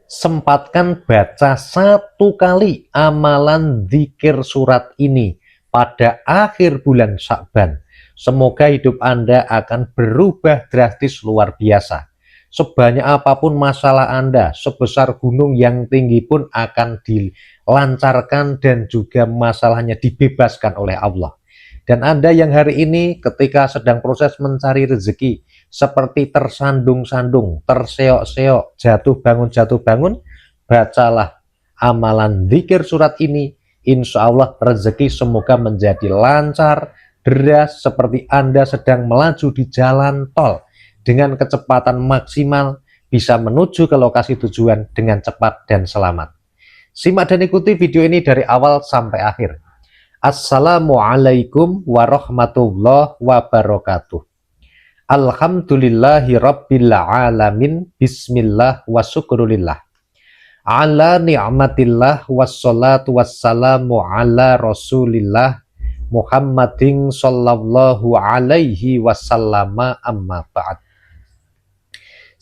Sempatkan baca satu kali amalan zikir surat ini pada akhir bulan Sya'ban. Semoga hidup Anda akan berubah drastis luar biasa. Sebanyak apapun masalah Anda, sebesar gunung yang tinggi pun akan dilancarkan dan juga masalahnya dibebaskan oleh Allah. Dan Anda yang hari ini ketika sedang proses mencari rezeki, seperti tersandung-sandung, terseok-seok, jatuh bangun, bacalah amalan zikir surat ini. Insya Allah rezeki semoga menjadi lancar, deras, seperti Anda sedang melaju di jalan tol dengan kecepatan maksimal, bisa menuju ke lokasi tujuan dengan cepat dan selamat. Simak dan ikuti video ini dari awal sampai akhir. Assalamualaikum warahmatullahi wabarakatuh. Alhamdulillahi rabbil alamin. Bismillah wa syukrulillah. Ala ni'matillah wassalatu wassalamu ala rasulillah Muhammadin sallallahu alaihi wasallama, amma ba'd.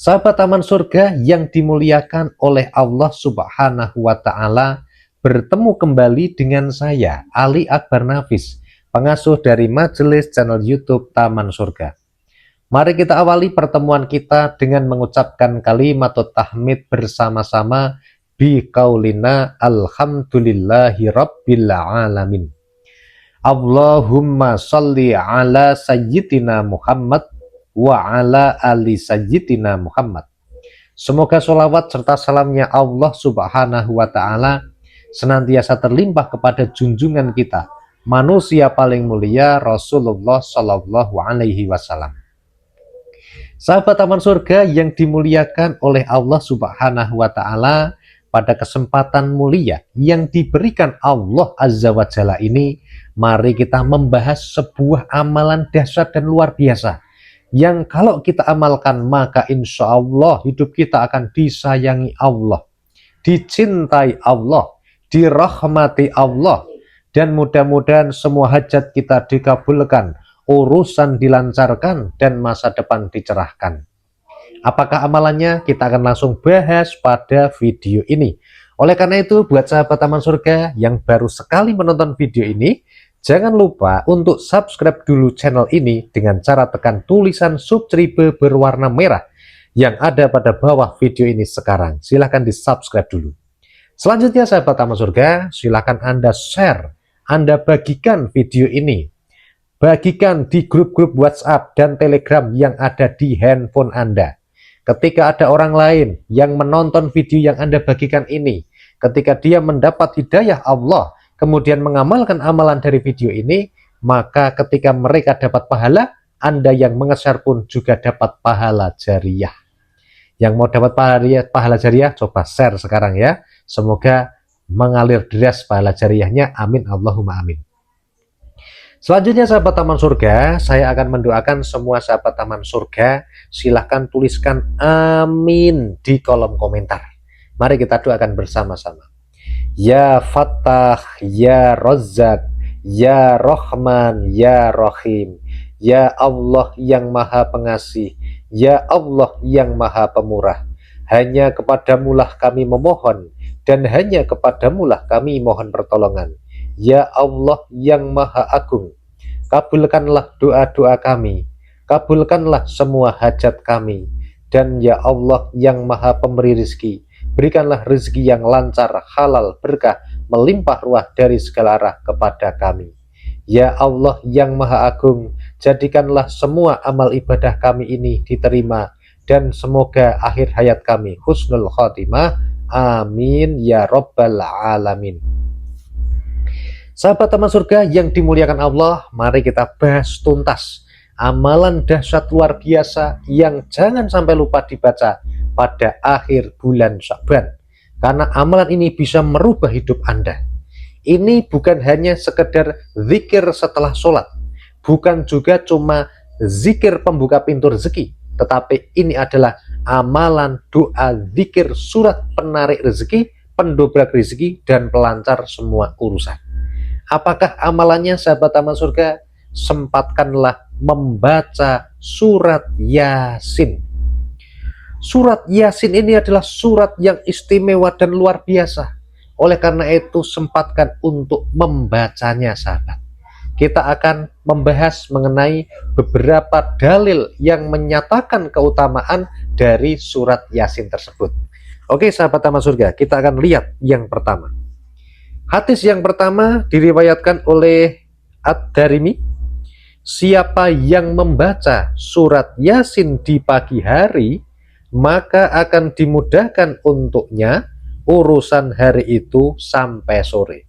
Sahabat taman surga yang dimuliakan oleh Allah subhanahu wa ta'ala, bertemu kembali dengan saya, Ali Akbar Nafis, pengasuh dari majelis channel YouTube Taman Surga. Mari kita awali pertemuan kita dengan mengucapkan kalimat tahmid bersama-sama biqaulina alhamdulillahi rabbil alamin. Allahumma sholli ala sayyidina Muhammad wa ala ali sayyidina Muhammad. Semoga sholawat serta salamnya Allah subhanahu wa ta'ala senantiasa terlimpah kepada junjungan kita, manusia paling mulia Rasulullah Shallallahu alaihi wasallam. Sahabat taman surga yang dimuliakan oleh Allah subhanahu wa ta'ala, pada kesempatan mulia yang diberikan Allah azza wa jalla ini, mari kita membahas sebuah amalan dahsyat dan luar biasa yang kalau kita amalkan maka insya Allah hidup kita akan disayangi Allah, dicintai Allah, dirahmati Allah, dan mudah-mudahan semua hajat kita dikabulkan, urusan dilancarkan, dan masa depan dicerahkan. Apakah amalannya? Kita akan langsung bahas pada video ini. Oleh karena itu, buat sahabat taman surga yang baru sekali menonton video ini, jangan lupa untuk subscribe dulu channel ini dengan cara tekan tulisan subscribe berwarna merah yang ada pada bawah video ini sekarang. Silahkan di subscribe dulu. Selanjutnya sahabat taman surga, silahkan Anda share, Anda bagikan video ini. Bagikan di grup-grup WhatsApp dan Telegram yang ada di handphone Anda. Ketika ada orang lain yang menonton video yang Anda bagikan ini, ketika dia mendapat hidayah Allah, kemudian mengamalkan amalan dari video ini, maka ketika mereka dapat pahala, Anda yang nge-share pun juga dapat pahala jariah. Yang mau dapat pahala jariah, coba share sekarang ya. Semoga mengalir deras pahala jariahnya. Amin Allahumma amin. Selanjutnya sahabat taman surga, saya akan mendoakan semua sahabat taman surga. Silahkan tuliskan amin di kolom komentar. Mari kita doakan bersama-sama. Ya Fattah, Ya Razzaq, Ya Rahman, Ya Rahim. Ya Allah yang maha pengasih, Ya Allah yang maha pemurah. Hanya kepadamulah kami memohon, dan hanya kepadamulah kami mohon pertolongan. Ya Allah yang maha agung, kabulkanlah doa-doa kami, kabulkanlah semua hajat kami, dan ya Allah yang maha pemberi rezeki, berikanlah rezeki yang lancar, halal, berkah, melimpah ruah dari segala arah kepada kami. Ya Allah yang maha agung, jadikanlah semua amal ibadah kami ini diterima, dan semoga akhir hayat kami husnul khotimah. Amin ya rabbal alamin. Sahabat taman surga yang dimuliakan Allah, mari kita bahas tuntas amalan dahsyat luar biasa yang jangan sampai lupa dibaca pada akhir bulan Sya'ban. Karena amalan ini bisa merubah hidup Anda. Ini bukan hanya sekedar zikir setelah sholat, bukan juga cuma zikir pembuka pintu rezeki, tetapi ini adalah amalan doa zikir surat penarik rezeki, pendobrak rezeki, dan pelancar semua urusan. Apakah amalannya sahabat taman surga? Sempatkanlah membaca surat Yasin. Surat Yasin ini adalah surat yang istimewa dan luar biasa. Oleh karena itu, sempatkan untuk membacanya, sahabat. Kita akan membahas mengenai beberapa dalil yang menyatakan keutamaan dari surat Yasin tersebut. Oke, sahabat Taman Surga, kita akan lihat yang pertama. Hadis yang pertama diriwayatkan oleh Ad-Darimi. Siapa yang membaca surat Yasin di pagi hari, maka akan dimudahkan untuknya urusan hari itu sampai sore.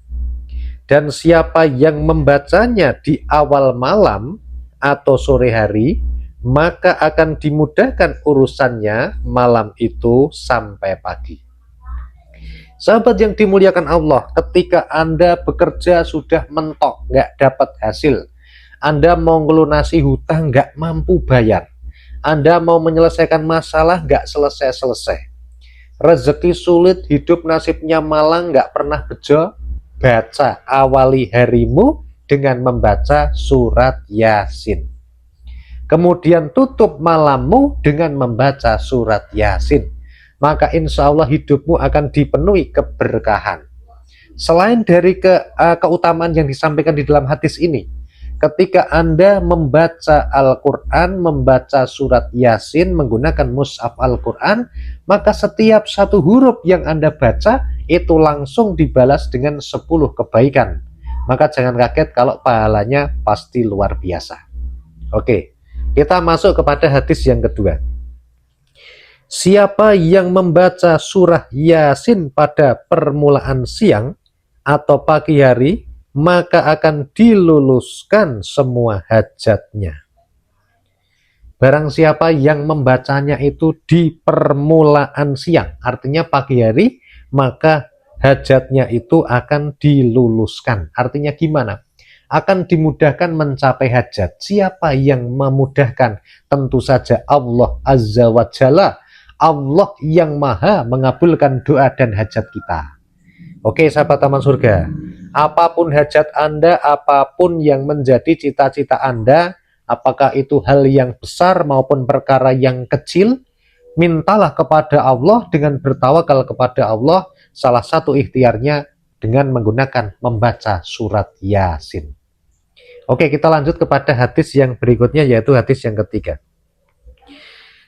Dan siapa yang membacanya di awal malam atau sore hari, maka akan dimudahkan urusannya malam itu sampai pagi. Sahabat yang dimuliakan Allah, ketika Anda bekerja sudah mentok, nggak dapat hasil, Anda mau ngelunasi hutang nggak mampu bayar, Anda mau menyelesaikan masalah nggak selesai-selesai, rezeki sulit, hidup nasibnya malang, nggak pernah bejo, baca, awali harimu dengan membaca surat Yasin. Kemudian tutup malammu dengan membaca surat Yasin. Maka insya Allah hidupmu akan dipenuhi keberkahan. Selain dari keutamaan yang disampaikan di dalam hadis ini, ketika Anda membaca Al-Quran, membaca surat Yasin menggunakan mushaf Al-Quran, maka setiap satu huruf yang Anda baca itu langsung dibalas dengan 10 kebaikan. Maka jangan kaget kalau pahalanya pasti luar biasa. Oke, kita masuk kepada hadis yang kedua. Siapa yang membaca surah Yasin pada permulaan siang atau pagi hari, maka akan diluluskan semua hajatnya. Barang siapa yang membacanya itu di permulaan siang, artinya pagi hari, maka hajatnya itu akan diluluskan. Artinya gimana? Akan dimudahkan mencapai hajat. Siapa yang memudahkan? Tentu saja Allah Azza wa Jalla. Allah yang maha mengabulkan doa dan hajat kita. Oke, sahabat Taman Surga, apapun hajat Anda, apapun yang menjadi cita-cita Anda, apakah itu hal yang besar maupun perkara yang kecil, mintalah kepada Allah dengan bertawakal kepada Allah. Salah satu ikhtiarnya dengan menggunakan membaca surat Yasin. Oke, kita lanjut kepada hadis yang berikutnya, yaitu hadis yang ketiga.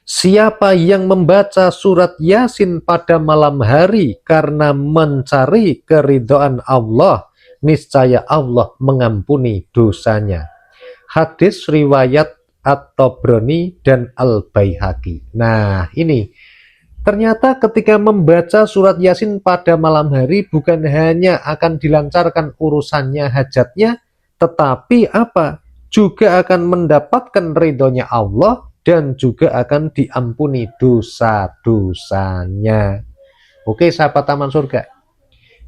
Siapa yang membaca surat Yasin pada malam hari karena mencari keridhaan Allah, niscaya Allah mengampuni dosanya. Hadis riwayat At-Tabrani dan Al-Baihaqi. Nah, ini ternyata ketika membaca surat Yasin pada malam hari bukan hanya akan dilancarkan urusannya, hajatnya, tetapi apa? Juga akan mendapatkan ridhonya Allah dan juga akan diampuni dosa-dosanya. Oke, sahabat Taman Surga,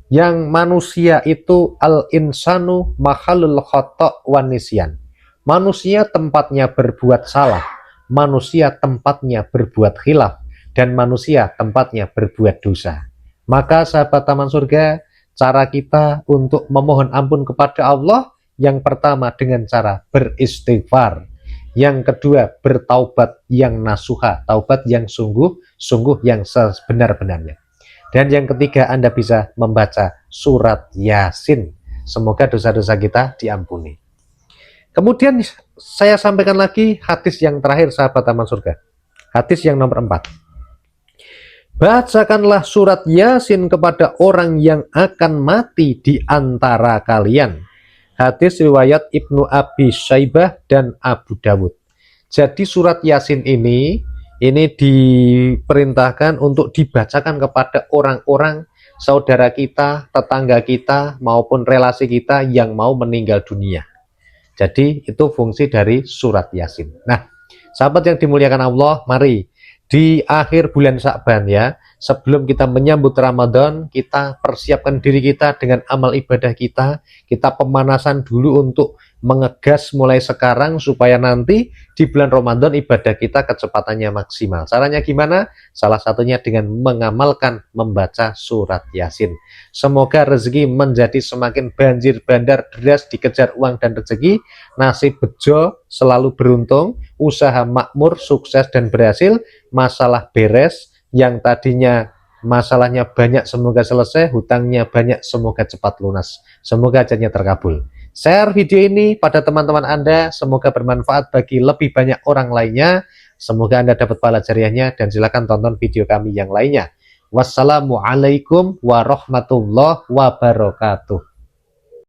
yang manusia itu al-insanu mahalul khata' wan nisyan. Manusia tempatnya berbuat salah, manusia tempatnya berbuat khilaf, dan manusia tempatnya berbuat dosa. Maka sahabat Taman Surga, cara kita untuk memohon ampun kepada Allah, yang pertama dengan cara beristighfar, yang kedua bertaubat yang nasuha, taubat yang sungguh-sungguh, yang sebenar-benarnya. Dan yang ketiga, Anda bisa membaca surat Yasin. Semoga dosa-dosa kita diampuni. Kemudian saya sampaikan lagi hadis yang terakhir, sahabat Taman Surga. Hadis yang nomor 4. Bacakanlah surat Yasin kepada orang yang akan mati di antara kalian. Hadis riwayat Ibnu Abi Syaibah dan Abu Dawud. Jadi surat Yasin ini diperintahkan untuk dibacakan kepada orang-orang saudara kita, tetangga kita, maupun relasi kita yang mau meninggal dunia. Jadi itu fungsi dari surat Yasin. Nah, sahabat yang dimuliakan Allah, mari di akhir bulan Sya'ban ya, sebelum kita menyambut Ramadan, kita persiapkan diri kita dengan amal ibadah kita. Kita pemanasan dulu untuk mengegas mulai sekarang supaya nanti di bulan Ramadan ibadah kita kecepatannya maksimal. Caranya gimana? Salah satunya dengan mengamalkan membaca surat Yasin. Semoga rezeki menjadi semakin banjir bandar deras, dikejar uang dan rezeki, nasib bejo, selalu beruntung, usaha makmur, sukses dan berhasil, masalah beres, yang tadinya masalahnya banyak semoga selesai, hutangnya banyak semoga cepat lunas, semoga hajatnya terkabul. Share video ini pada teman-teman Anda, semoga bermanfaat bagi lebih banyak orang lainnya. Semoga Anda dapat pahala jariahnya, dan silakan tonton video kami yang lainnya. Wassalamualaikum warahmatullahi wabarakatuh.